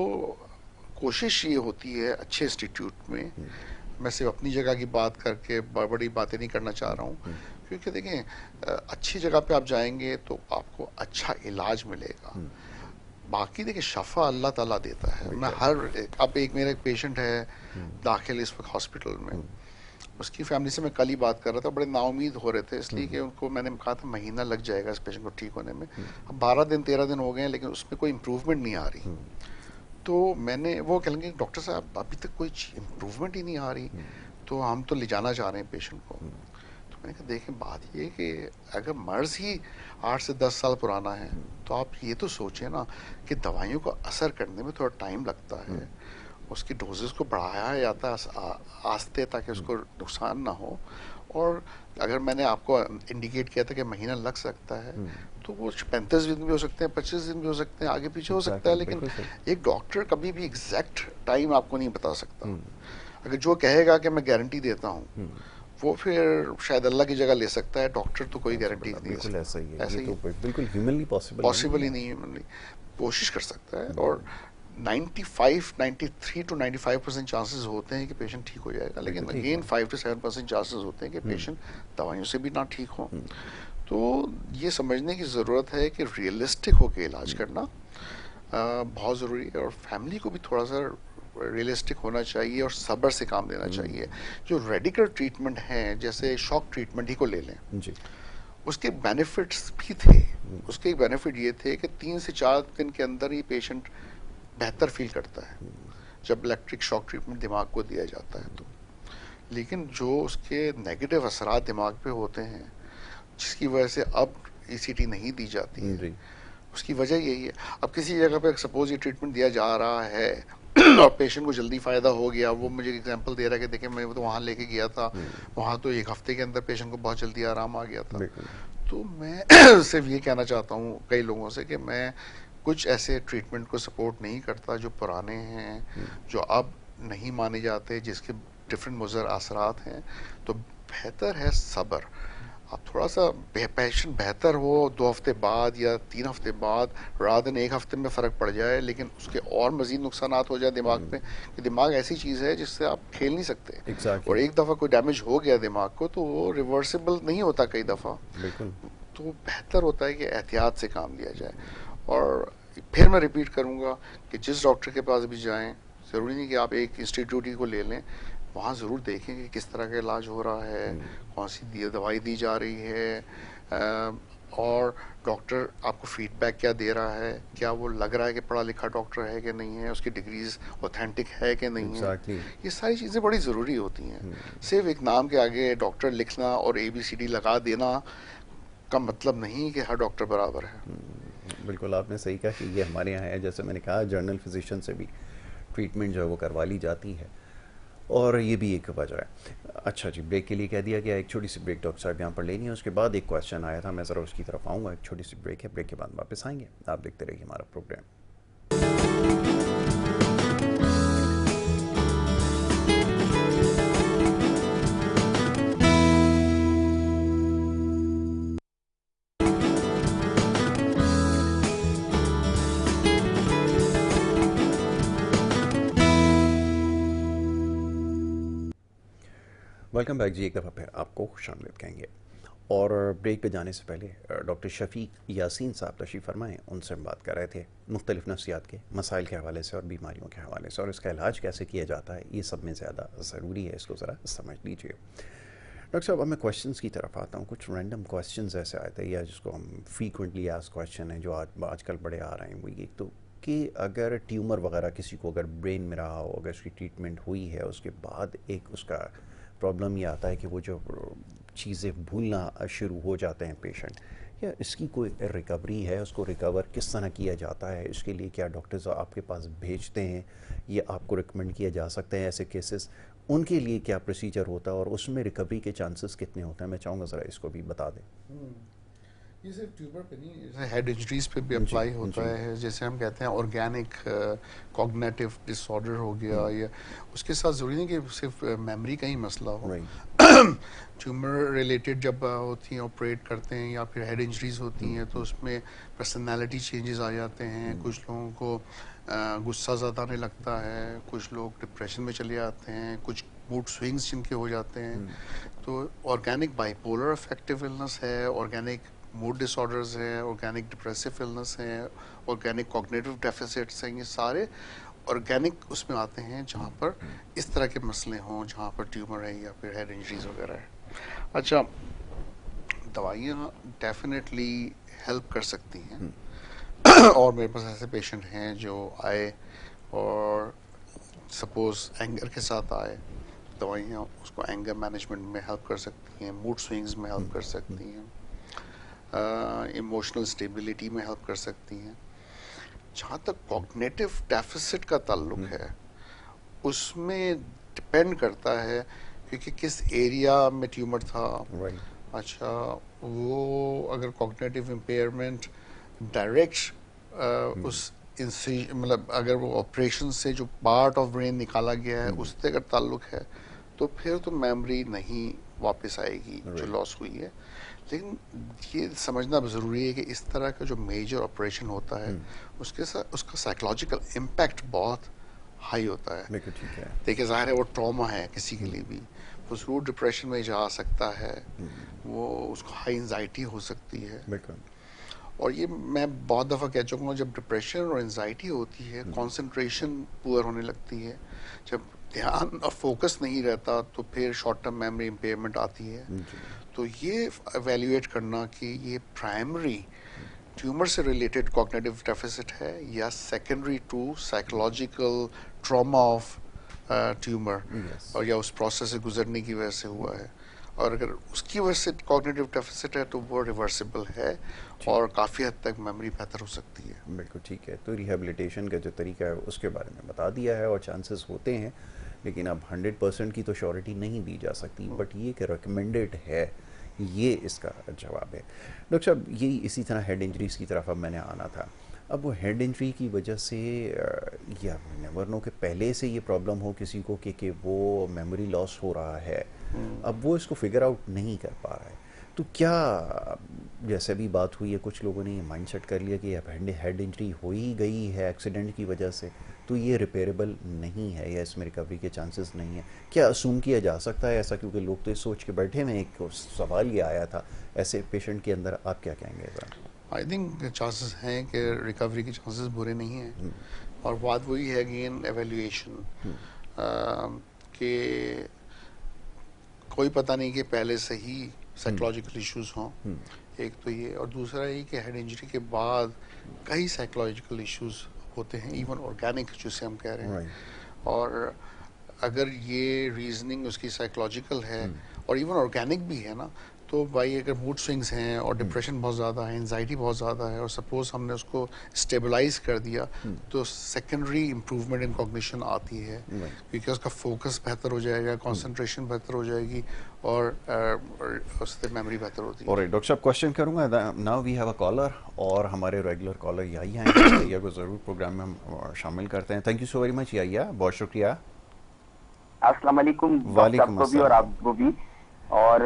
کوشش یہ ہوتی ہے اچھے انسٹیٹیوٹ میں صرف اپنی جگہ کی بات کر کے بڑی باتیں نہیں کرنا چاہ رہا ہوں، کیونکہ دیکھیں اچھی جگہ پہ آپ جائیں گے تو آپ کو اچھا علاج ملے گا. باقی دیکھیں شفا اللہ تعالیٰ دیتا ہے. میں اب میرا ایک پیشنٹ ہے داخل اس وقت ہاسپٹل میں، اس کی فیملی سے میں کل ہی بات کر رہا تھا، بڑے نا امید ہو رہے تھے اس لیے کہ ان کو میں نے کہا تھا مہینہ لگ جائے گا اس پیشنٹ کو ٹھیک ہونے میں. اب 12 دن 13 دن ہو گئے ہیں لیکن اس میں کوئی امپروومنٹ نہیں آ رہی. تو میں نے وہ کہیں گے ڈاکٹر صاحب ابھی تک کوئی امپروومنٹ ہی نہیں آ رہی، تو ہم تو لے جانا چاہ رہے ہیں پیشنٹ کو. تو میں نے کہا دیکھیں بات یہ کہ اگر مرض ہی 8 سے 10 سال پرانا ہے تو آپ یہ تو سوچیں نا کہ دوائیوں کا اثر کرنے میں تھوڑا ٹائم لگتا ہے، اس کی ڈوزز کو بڑھایا جاتا ہے آستے تاکہ اس کو نقصان نہ ہو. اور اگر میں نے آپ کو انڈیکیٹ کیا تھا کہ مہینہ لگ سکتا ہے تو وہ 35 دن بھی ہو سکتے ہیں، 25 دن بھی ہو سکتے ہیں، آگے پیچھے ہو سکتا ہے. لیکن ایک ڈاکٹر کبھی بھی ایگزیکٹ ٹائم آپ کو نہیں بتا سکتا. اگر جو کہے گا کہ میں گارنٹی دیتا ہوں وہ پھر شاید اللہ کی جگہ لے سکتا ہے، ڈاکٹر تو کوئی گارنٹی نہیں دے سکتا. ایسا ہی بالکل ہیومنلی پاسبل ہی نہیں ہے. کوشش کر سکتا ہے اور 93 to 95% چانسز ہوتے ہیں کہ پیشنٹ ٹھیک ہو جائے گا، لیکن اگین 5 to 7% چانسز ہوتے ہیں کہ پیشنٹ دوائیوں سے بھی نہ ٹھیک ہوں. تو یہ سمجھنے کی ضرورت ہے کہ ریئلسٹک ہو کے علاج کرنا بہت ضروری ہے، اور فیملی کو بھی تھوڑا سا ریئلسٹک ہونا چاہیے اور صبر سے کام لینا چاہیے. جو ریڈیکل ٹریٹمنٹ ہیں جیسے شاک ٹریٹمنٹ ہی کو لے لیں، اس کے بینیفٹس بھی تھے. اس کے بینیفٹ یہ تھے کہ 3 سے 4 دن کے اندر ہی پیشنٹ بہتر فیل کرتا ہے جب الیکٹرک شاک ٹریٹمنٹ دماغ کو دیا جاتا ہے تو. لیکن جو اس کے نیگیٹو اثرات دماغ پہ ہوتے ہیں جس کی وجہ سے اب ای سی ٹی نہیں دی جاتی ہے، اس کی وجہ یہی ہے. اب کسی جگہ پہ سپوز یہ ٹریٹمنٹ دیا جا رہا ہے اور پیشنٹ کو جلدی فائدہ ہو گیا، وہ مجھے ایگزامپل دے رہا ہے کہ دیکھیں میں تو وہاں لے کے گیا تھا، وہاں تو 1 ہفتے کے اندر پیشنٹ کو بہت جلدی آرام آ گیا تھا. تو میں صرف یہ کہنا چاہتا ہوں کئی لوگوں سے کہ میں کچھ ایسے ٹریٹمنٹ کو سپورٹ نہیں کرتا جو پرانے ہیں، جو اب نہیں مانے جاتے، جس کے ڈفرینٹ مضر اثرات ہیں. تو بہتر ہے صبر. آپ تھوڑا سا پیشنٹ بہتر ہو 2 ہفتے بعد یا 3 ہفتے بعد رات دن 1 ہفتے میں فرق پڑ جائے، لیکن اس کے اور مزید نقصانات ہو جائے دماغ پہ، کہ دماغ ایسی چیز ہے جس سے آپ کھیل نہیں سکتے. اور ایک دفعہ کوئی ڈیمیج ہو گیا دماغ کو تو وہ ریورسیبل نہیں ہوتا کئی دفعہ. تو بہتر ہوتا ہے کہ احتیاط سے کام لیا جائے. اور پھر میں ریپیٹ کروں گا کہ جس ڈاکٹر کے پاس بھی جائیں، ضروری نہیں کہ آپ ایک انسٹیٹیوٹ ہی کو لے لیں، وہاں ضرور دیکھیں کہ کس طرح کا علاج ہو رہا ہے، کون سی دوائی دی جا رہی ہے، اور ڈاکٹر آپ کو فیڈ بیک کیا دے رہا ہے، کیا وہ لگ رہا ہے کہ پڑھا لکھا ڈاکٹر ہے کہ نہیں ہے، اس کی ڈگریز اوتھینٹک ہے کہ نہیں ہے. یہ ساری چیزیں بڑی ضروری ہوتی ہیں. صرف ایک نام کے آگے ڈاکٹر لکھنا اور ABCD لگا دینا کا مطلب نہیں کہ ہر ڈاکٹر برابر ہے. بالکل آپ نے صحیح کہا کہ یہ ہمارے یہاں ہے، جیسے میں نے کہا جرنل فزیشین سے بھی ٹریٹمنٹ جو ہے وہ کروا لی جاتی ہے، اور یہ بھی ایک وجہ ہے. اچھا جی، بریک کے لیے کہہ دیا گیا، ایک چھوٹی سی بریک ڈاکٹر صاحب یہاں پر لینی ہے. اس کے بعد ایک کویشچن آیا تھا، میں ذرا اس کی طرف آؤں گا. ایک چھوٹی سی بریک ہے، بریک کے بعد واپس آئیں گے. آپ دیکھتے رہیے ہمارا پروگرام. ویلکم بیک جی، ایک دفعہ پھر آپ کو خوش آمدید کہیں گے. اور بریک پہ جانے سے پہلے ڈاکٹر شفیق یاسین صاحب تشریف فرمائیں، ان سے ہم بات کر رہے تھے مختلف نفسیات کے مسائل کے حوالے سے اور بیماریوں کے حوالے سے، اور اس کا علاج کیسے کیا جاتا ہے. یہ سب میں زیادہ ضروری ہے، اس کو ذرا سمجھ لیجیے. ڈاکٹر صاحب اب میں کویشچنس کی طرف آتا ہوں. کچھ رینڈم کویشچنز ایسے آئے تھے، یا جس کو ہم فریکوینٹلی آسک کویشچن ہیں جو آج کل بڑے آ رہے ہیں، وہ یہ تو کہ اگر ٹیومر وغیرہ کسی کو اگر برین میں رہا ہو، اگر اس کی ٹریٹمنٹ ہوئی ہے، اس کے بعد ایک اس کا پرابلم یہ آتا ہے کہ وہ جو چیزیں بھولنا شروع ہو جاتے ہیں پیشنٹ، یا اس کی کوئی ریکوری ہے؟ اس کو ریکور کس طرح کیا جاتا ہے؟ اس کے لیے کیا ڈاکٹرز آپ کے پاس بھیجتے ہیں یا آپ کو ریکمینڈ کیا جا سکتے ہیں ایسے کیسز؟ ان کے لیے کیا پروسیجر ہوتا ہے اور اس میں ریکوری کے چانسز کتنے ہوتے ہیں؟ میں چاہوں گا ذرا اس کو بھی بتا دیں. یہ صرف ٹیومر پہ نہیں، جیسے ہیڈ انجریز پہ بھی اپلائی ہوتا ہے. جیسے ہم کہتے ہیں آرگینک کوگنیٹو ڈس آرڈر ہو گیا، یا اس کے ساتھ ضروری نہیں کہ صرف میموری کا ہی مسئلہ ہو. ٹیومر ریلیٹڈ جب ہوتی ہیں آپریٹ کرتے ہیں یا پھر ہیڈ انجریز ہوتی ہیں تو اس میں پرسنالٹی چینجز آ جاتے ہیں. کچھ لوگوں کو غصہ زیادہ آنے لگتا ہے، کچھ لوگ ڈپریشن میں چلے جاتے ہیں، کچھ موڈ سوئنگس جن کے ہو جاتے ہیں. تو organic by polar effective illness ہے، آرگینک موڈ ڈس آرڈرز ہیں، آرگینک ڈپریسو النس ہیں، آرگینک کوگنیٹو ڈیفیسٹس ہیں. یہ سارے آرگینک اس میں آتے ہیں جہاں پر اس طرح کے مسئلے ہوں، جہاں پر ٹیومر ہے یا پھر ہیڈ انجریز وغیرہ ہے. اچھا، دوائیاں ڈیفینیٹلی ہیلپ کر سکتی ہیں. اور میرے پاس ایسے پیشنٹ ہیں جو آئے اور سپوز اینگر کے ساتھ آئے، دوائیاں اس کو اینگر مینجمنٹ میں ہیلپ کر سکتی ہیں، موڈ سوئنگز میں ہیلپ کر سکتی ہیں، ایموشنل اسٹیبلٹی میں ہیلپ کر سکتی ہیں. جہاں تک کوگنیٹو ڈیفیسٹ کا تعلق ہے، اس میں ڈپینڈ کرتا ہے کیونکہ کس ایریا میں ٹیومر تھا. اچھا، وہ اگر کوگنیٹو امپیئرمنٹ ڈائریکٹ اس مطلب اگر وہ آپریشن سے جو پارٹ آف برین نکالا گیا ہے اس سے اگر تعلق ہے تو پھر تو میموری نہیں واپس آئے گی جو لاس ہوئی ہے. لیکن یہ سمجھنا ضروری ہے کہ اس طرح کا جو میجر آپریشن ہوتا ہے اس کے ساتھ اس کا سائیکولوجیکل امپیکٹ بہت ہائی ہوتا ہے. دیکھیے ظاہر ہے وہ ٹراما ہے کسی کے لیے بھی، وہ ضرور ڈپریشن میں جا سکتا ہے، وہ اس کو ہائی انزائٹی ہو سکتی ہے. اور یہ میں بہت دفعہ کہہ چکا ہوں، جب ڈپریشن اور انزائٹی ہوتی ہے کنسنٹریشن پور ہونے لگتی ہے. جب دھیان اور فوکس نہیں رہتا تو پھر شارٹ ٹرم میموری امپیئرمنٹ آتی ہے. تو یہ ایویلیویٹ کرنا کہ یہ پرائمری ٹیومر سے ریلیٹڈ کوگنیٹو ڈیفیسٹ ہے یا secondary to psychological trauma of tumour, اور یا اس پروسیس سے گزرنے کی وجہ سے ہوا ہے. اور اگر اس کی وجہ سے کوگنیٹو ڈیفیسٹ ہے تو وہ ریورسیبل ہے اور کافی حد تک میموری بہتر ہو سکتی ہے. بالکل ٹھیک ہے. تو ریہیبلیٹیشن کا جو طریقہ ہے اس کے بارے میں بتا دیا ہے، اور چانسز ہوتے ہیں لیکن اب 100% کی تو شیورٹی نہیں دی جا سکتی، بٹ یہ کہ ریکمینڈیڈ ہے، یہ اس کا جواب ہے. ڈاکٹر صاحب یہی اسی طرح ہیڈ انجریز کی طرف اب میں نے آنا تھا. اب وہ ہیڈ انجری کی وجہ سے یا نیور نو کہ پہلے سے یہ پرابلم ہو کسی کو کہ وہ میموری لاس ہو رہا ہے، اب وہ اس کو فگر آؤٹ نہیں کر پا رہا ہے، تو کیا جیسے بھی بات ہوئی ہے کچھ لوگوں نے یہ مائنڈ سیٹ کر لیا کہ اب ہیڈ انجری ہو ہی گئی ہے ایکسیڈنٹ کی وجہ سے تو یہ ریپیریبل نہیں ہے یا اس میں ریکوری کے چانسز نہیں ہیں. کیا اسوم کیا جا سکتا ہے ایسا؟ کیونکہ لوگ تو یہ سوچ کے بیٹھے میں، ایک سوال یہ آیا تھا ایسے پیشنٹ کے اندر، آپ کیا کہیں گے ذرا؟ آئی تھنک چانسز ہیں کہ ریکوری کے چانسز برے نہیں ہیں. اور بات وہی ہے اگین ایویلیویشن، کہ کوئی پتہ نہیں کہ پہلے سے ہی سائیکولوجیکل ایشوز ہوں. ایک تو یہ، اور دوسرا یہ کہ ہیڈ انجری کے بعد کئی سائیکولوجیکل ایشوز ہوتے ہیں، ایون آرگینک جسے ہم کہہ رہے ہیں. اور اگر یہ ریزننگ اس کی سائیکولوجیکل ہے اور ایون آرگینک بھی ہے نا، تو بھائی اگر موڈ سوئنگز ہیں اور ڈپریشن بہت زیادہ ہے، انزائٹی بہت زیادہ ہے، اور سپوز ہم نے اس کو اسٹیبلائز کر دیا تو سیکنڈری امپروومنٹ ان کوگنیشن آتی ہے، کیونکہ اس کا فوکس بہتر ہو جائے گا، کنسنٹریشن بہتر ہو جائے گی، اور اس سے میموری بہتر ہوتی ہے. اور ڈاکٹر صاحب کوشچن کروں گا. Now we have a caller, اور ہمارے ریگولر کالر یحییٰ ہیں، یحییٰ کو ضرور پروگرام میں ہم شامل کرتے ہیں. Thank you so very much Yahya, بہت شکریہ. السلام علیکم ڈاکٹر صاحب کو بھی اور آپ کو بھی. اور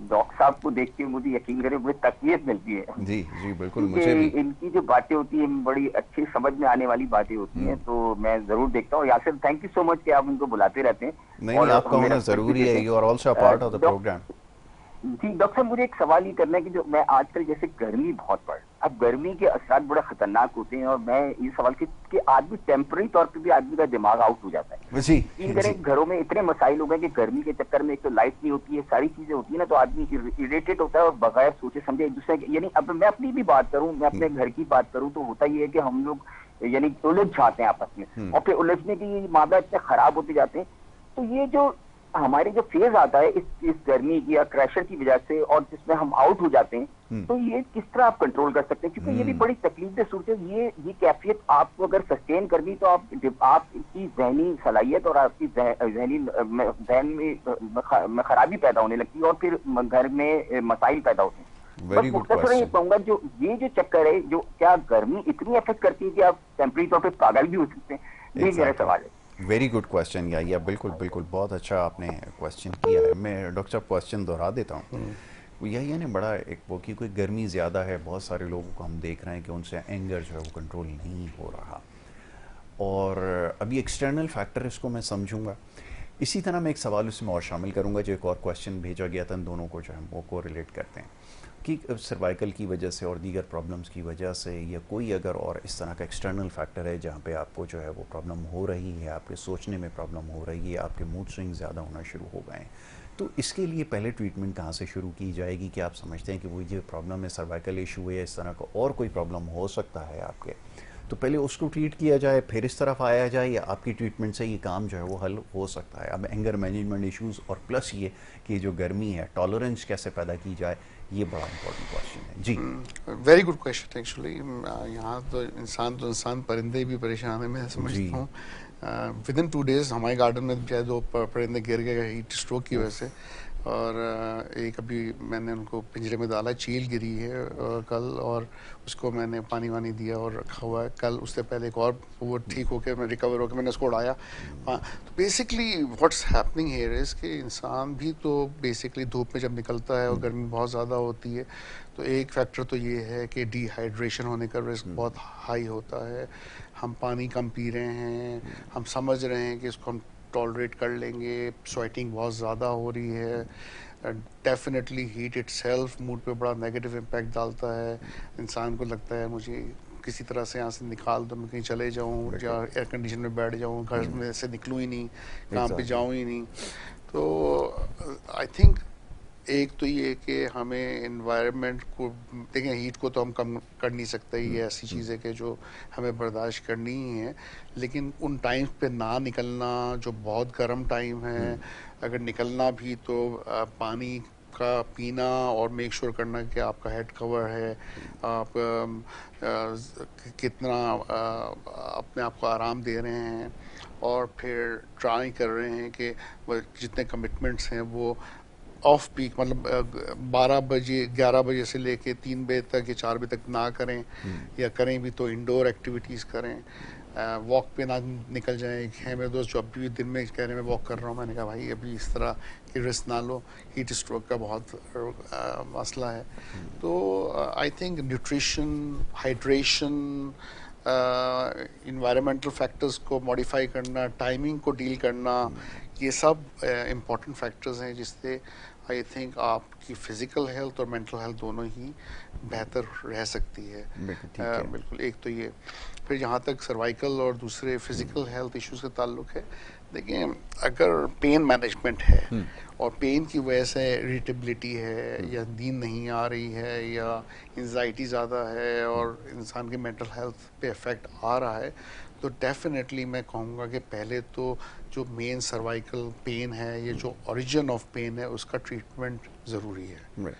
ڈاکٹر صاحب کو دیکھ کے مجھے یقین کرے بڑی تقویت ملتی ہے. جی جی بالکل، مجھے بھی. ان کی جو باتیں ہوتی ہیں بڑی اچھی سمجھ میں آنے والی باتیں ہوتی ہیں، تو میں ضرور دیکھتا ہوں. یاسر تھینک یو سو مچ کہ آپ ان کو بلاتے رہتے ہیں. نہیں، آپ کا ہونا ضروری ہے، you are also a part of the programme. جی ڈاکٹر صاحب، مجھے ایک سوال یہ کرنا ہے کہ جو میں آج کل جیسے گرمی بہت پڑ، اب گرمی کے اثرات بڑے خطرناک ہوتے ہیں، اور میں یہ سوال کہ آدمی ٹیمپرری طور پہ بھی آدمی کا دماغ آؤٹ ہو جاتا ہے. یقین کریں گھروں میں اتنے مسائل ہو گئے کہ گرمی کے چکر میں ایک تو لائٹ نہیں ہوتی ہے، ساری چیزیں ہوتی ہیں نا، تو آدمی اریٹیٹ ہوتا ہے اور بغیر سوچے سمجھے ایک دوسرے یعنی اب میں اپنی بھی بات کروں، میں اپنے گھر کی بات کروں تو ہوتا یہ ہے کہ ہم لوگ یعنی الجھ جاتے ہیں آپس میں، اور پھر الجھنے کے مادہ اتنے خراب ہوتے جاتے ہیں. تو یہ جو ہمارے جو فیز آتا ہے اس گرمی کی یا کریشر کی وجہ سے، اور جس میں ہم آؤٹ ہو جاتے ہیں، تو یہ کس طرح آپ کنٹرول کر سکتے ہیں؟ کیونکہ یہ بھی بڑی تکلیف دہ صورت ہے. یہ کیفیت آپ کو اگر سسٹین کر دی تو آپ کی ذہنی صلاحیت اور آپ کی ذہن میں خرابی پیدا ہونے لگتی ہے اور پھر گھر میں مسائل پیدا ہوتے ہیں. بس مختصر یہ کہوں گا جو چکر ہے, جو کیا گرمی اتنی افیکٹ کرتی ہے کہ آپ ٹیمپریری طور پہ پاگل بھی ہو سکتے ہیں, یہ میرا سوال ہے. Very good question. یا بالکل بہت اچھا آپ نے کوشچن کیا ہے. میں ڈاکٹر صاحب کوشچن دہرا دیتا ہوں. یہی ہے نا بڑا ایک وہ کہ کوئی گرمی زیادہ ہے, بہت سارے لوگوں کو ہم دیکھ رہے ہیں کہ ان سے اینگر جو ہے وہ کنٹرول نہیں ہو رہا, اور ابھی ایکسٹرنل فیکٹر اس کو میں سمجھوں گا. اسی طرح میں ایک سوال اس میں اور شامل کروں گا, جو ایک اور کوشچن بھیجا گیا تھا ان دونوں کو جو ہم وہ کو ریلیٹ کرتے ہیں کہ سروائیکل کی وجہ سے اور دیگر پرابلمس کی وجہ سے, یا کوئی اگر اور اس طرح کا ایکسٹرنل فیکٹر ہے جہاں پہ آپ کو جو ہے وہ پرابلم ہو رہی ہے, آپ کے سوچنے میں پرابلم ہو رہی ہے, آپ کے موڈ سوئنگ زیادہ ہونا شروع ہو گئے ہیں, تو اس کے لیے پہلے ٹریٹمنٹ کہاں سے شروع کی جائے گی؟ کہ آپ سمجھتے ہیں کہ وہ یہ پرابلم ہے, سروائیکل ایشو ہے, اس طرح کا اور کوئی پرابلم ہو سکتا ہے آپ کے, تو پہلے اس کو ٹریٹ کیا جائے پھر اس طرف آیا جائے, یا آپ کی ٹریٹمنٹ سے یہ کام جو ہے وہ حل ہو سکتا ہے؟ اب اینگر مینجمنٹ ایشوز اور پلس یہ کہ جو گرمی ہے ٹالرنس کیسے پیدا کی جائے, یہ بڑا امپورٹنٹ کوشچن ہے. جی ویری گڈ کوشچن. ایکچولی یہاں تو انسان پرندے بھی پریشان ہیں, میں سمجھتا ہوں. ود ان 2 days ہمارے گارڈن میں جو ہے 2 پرندے گر گئے ہیٹ اسٹروک کی وجہ سے, اور ایک ابھی میں نے ان کو پنجرے میں ڈالا, چیل گری ہے کل, اور اس کو میں نے پانی وانی دیا اور رکھا ہوا ہے. کل اس سے پہلے ایک اور وہ ٹھیک ہو کے میں ریکور ہو کے میں نے اس کو اڑایا. تو basically what's happening here is کہ انسان بھی تو بیسکلی دھوپ میں جب نکلتا ہے اور گرمی بہت زیادہ ہوتی ہے, تو ایک فیکٹر تو یہ ہے کہ ڈی ہائیڈریشن ہونے کا رسک بہت ہائی ہوتا ہے. ہم پانی کم پی رہے ہیں, ہم سمجھ رہے ہیں کہ اس کو ہم ٹالریٹ کر لیں گے, سویٹنگ بہت زیادہ ہو رہی ہے. Definitely hit it self mood پہ بڑا نیگیٹو امپیکٹ ڈالتا ہے. انسان کو لگتا ہے مجھے کسی طرح سے یہاں سے نکال دو, میں کہیں چلے جاؤں یا ایئر کنڈیشن میں بیٹھ جاؤں, گھر میں سے نکلوں ہی نہیں, کام پہ جاؤں ہی نہیں. تو آئی تھنک ایک تو یہ کہ ہمیں انوائرمنٹ کو دیکھیں, ہیٹ کو تو ہم کم کر نہیں سکتے, یہ ایسی چیز ہے کہ جو ہمیں برداشت کرنی ہی ہے, لیکن ان ٹائمز پہ نہ نکلنا جو بہت گرم ٹائم ہے, اگر نکلنا بھی تو پانی کا پینا اور میک شور کرنا کہ آپ کا ہیڈ کور ہے, آپ کتنا اپنے آپ کو آرام دے رہے ہیں, اور پھر ٹرائی کر رہے ہیں کہ جتنے کمٹمنٹس ہیں وہ آف پیک مطلب 12 بجے 11 بجے سے لے کے 3 بجے تک یا 4 بجے تک نہ کریں, یا کریں بھی تو انڈور ایکٹیویٹیز کریں. واک پہ نہ نکل جائیں. ہے میرے دوست جو ابھی دن میں کہہ رہے ہیں میں واک کر رہا ہوں, میں نے کہا بھائی ابھی اس طرح کی رسک نہ لو, ہیٹ اسٹروک کا بہت مسئلہ ہے. تو I think nutrition, hydration, environmental factors کو موڈیفائی کرنا, ٹائمنگ کو ڈیل کرنا, یہ سب امپورٹنٹ فیکٹرز ہیں جس سے آئی تھنک آپ کی فزیکل ہیلتھ اور مینٹل ہیلتھ دونوں ہی بہتر رہ سکتی ہے. بالکل. ایک تو یہ. پھر جہاں تک سروائیکل اور دوسرے فزیکل ہیلتھ ایشوز کا تعلق ہے, دیکھیں اگر پین مینجمنٹ ہے اور پین کی وجہ سے اریٹیبلٹی ہے, یا نیند نہیں آ رہی ہے, یا انزائٹی زیادہ ہے, اور انسان کے مینٹل ہیلتھ پہ افیکٹ آ رہا ہے, تو ڈیفینیٹلی میں کہوں گا کہ پہلے تو جو مین سروائیکل پین ہے, یہ جو اوریجن آف پین ہے, اس کا ٹریٹمنٹ ضروری ہے.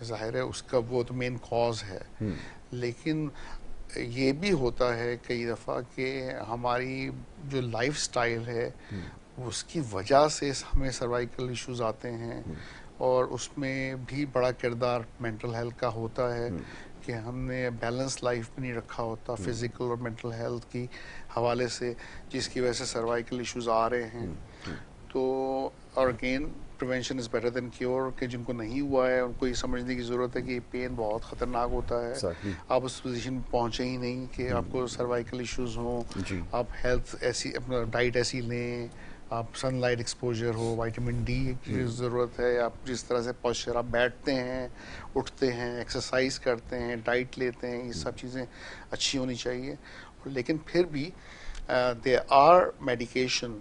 ظاہر ہے اس کا وہ تو مین کاز ہے, لیکن یہ بھی ہوتا ہے کئی دفعہ کہ ہماری جو لائف سٹائل ہے اس کی وجہ سے ہمیں سروائیکل ایشوز آتے ہیں, اور اس میں بھی بڑا کردار مینٹل ہیلتھ کا ہوتا ہے کہ ہم نے بیلنس لائف بھی نہیں رکھا ہوتا فزیکل اور مینٹل ہیلتھ کی حوالے سے, جس کی وجہ سے سروائیکل ایشوز آ رہے ہیں. تو اور again prevention is better than cure, کہ جن کو نہیں ہوا ہے ان کو یہ سمجھنے کی ضرورت ہے کہ یہ پین بہت خطرناک ہوتا ہے. آپ اس پوزیشن میں پہنچے ہی نہیں کہ آپ کو سروائیکل ایشوز ہوں. آپ ہیلتھ ایسی اپنا ڈائٹ ایسی لیں, آپ سن لائٹ ایکسپوجر ہو, وائٹامن ڈی کی ضرورت ہے, آپ جس طرح سے پوسچر آپ بیٹھتے ہیں, اٹھتے ہیں, ایکسرسائز کرتے ہیں, ڈائٹ لیتے ہیں, یہ سب چیزیں اچھی ہونی چاہیے. لیکن پھر بھی there are medication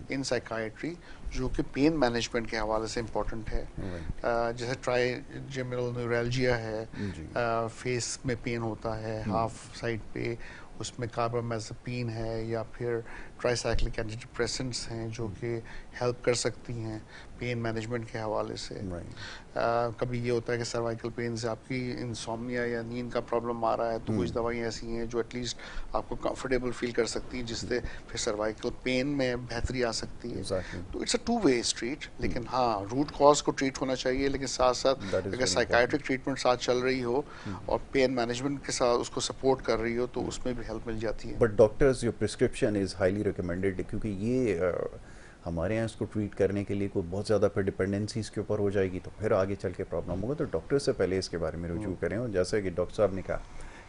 in psychiatry جو کہ پین مینجمنٹ کے حوالے سے امپورٹنٹ ہے. جیسے ٹرائیجیمینل نیورالجیا ہے, فیس میں پین ہوتا ہے ہاف سائڈ پہ, اس میں کاربامازپین ہے, یا پھر ٹرائیسائکلک اینٹی ڈپریسنٹس ہیں جو کہ ہیلپ کر سکتی ہیں پین مینجمنٹ کے حوالے سے. کبھی یہ ہوتا ہے کہ سروائیکل پین سے آپ کی انسومنیا یا نیند کا پرابلم آ رہا ہے تو کچھ دوائیں ایسی ہیں جو ایٹ لیسٹ آپ کو کمفرٹیبل فیل کر سکتی ہیں جس سے پھر سروائیکل پین میں بہتری آ سکتی ہے. تو اٹس اے 2-way اسٹریٹ. لیکن ہاں روٹ کاز کو ٹریٹ ہونا چاہیے, لیکن ساتھ ساتھ اگر سائیکائٹرک ٹریٹمنٹ ساتھ چل رہی ہو اور پین مینجمنٹ کے ساتھ اس کو سپورٹ کر رہی ہو تو اس میں بھی ہیلپ مل جاتی ہے. But doctors your prescription is highly recommended, کیونکہ یہ ہمارے یہاں اس کو ٹریٹ کرنے کے لیے کوئی بہت زیادہ پھر ڈپینڈنسی اس کے اوپر ہو جائے گی تو پھر آگے چل کے پرابلم ہوگا. تو ڈاکٹر سے پہلے اس کے بارے میں رجوع کریں, اور جیسا کہ ڈاکٹر صاحب نے کہا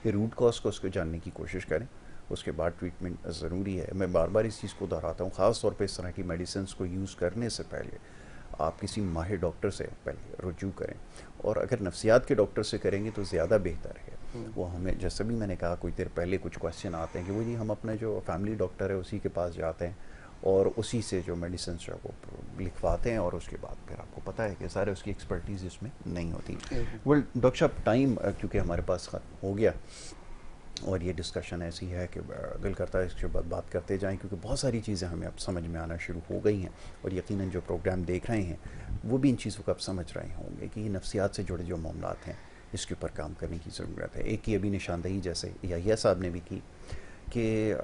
کہ روٹ کاز کو اس کو جاننے کی کوشش کریں, اس کے بعد ٹریٹمنٹ ضروری ہے. میں بار بار اس چیز کو دہراتا ہوں, خاص طور پہ اس طرح کی میڈیسنس کو یوز کرنے سے پہلے آپ کسی ماہر ڈاکٹر سے پہلے رجوع کریں, اور اگر نفسیات کے ڈاکٹر سے کریں گے تو زیادہ بہتر ہے. وہ ہمیں جیسے بھی میں نے کہا کچھ دیر پہلے کچھ کویشچن آتے ہیں کہ وہ جی ہم اپنا جو فیملی ڈاکٹر ہے اسی کے پاس جاتے ہیں اور اسی سے جو میڈیسنس جو وہ لکھواتے ہیں, اور اس کے بعد پھر آپ کو پتہ ہے کہ سارے اس کی ایکسپرٹیز اس میں نہیں ہوتی. ڈاکٹر صاحب ٹائم کیونکہ ہمارے پاس ختم ہو گیا, اور یہ ڈسکشن ایسی ہے کہ دل کرتا ہے اس کے بعد بات کرتے جائیں, کیونکہ بہت ساری چیزیں ہمیں اب سمجھ میں آنا شروع ہو گئی ہیں, اور یقیناً جو پروگرام دیکھ رہے ہیں وہ بھی ان چیزوں کو اب سمجھ رہے ہوں گے کہ یہ نفسیات سے جڑے جو معاملات ہیں اس کے اوپر کام کرنے کی ضرورت ہے. ایک کی ابھی نشاندہی جیسے یحییٰ صاحب نے بھی کی کہ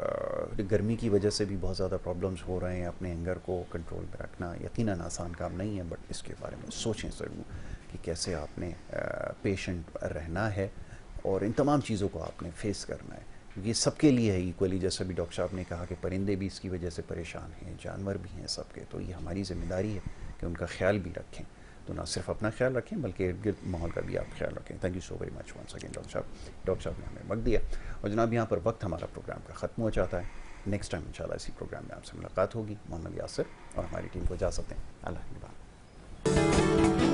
گرمی کی وجہ سے بھی بہت زیادہ پرابلمس ہو رہے ہیں, اپنے اینگر کو کنٹرول میں رکھنا یقیناً آسان کام نہیں ہے, بٹ اس کے بارے میں سوچیں ضرور کہ کیسے آپ نے پیشنٹ رہنا ہے اور ان تمام چیزوں کو آپ نے فیس کرنا ہے, کیونکہ یہ سب کے لیے ہے ایکولی. جیسا بھی ڈاکٹر صاحب نے کہا کہ پرندے بھی اس کی وجہ سے پریشان ہیں, جانور بھی ہیں سب کے, تو یہ ہماری ذمہ داری ہے کہ ان کا خیال بھی رکھیں. تو نہ صرف اپنا خیال رکھیں بلکہ ارد گرد ماحول کا بھی آپ خیال رکھیں. Thank you so very much once again doctor صاحب نے ہمیں وقت دیا. اور جناب یہاں پر وقت ہمارا پروگرام کا ختم ہو جاتا ہے. نیکسٹ ٹائم انشاءاللہ اسی پروگرام میں آپ سے ملاقات ہوگی. محمد یاسر اور ہماری ٹیم کو اجازت دیں. اللہ نگہبان.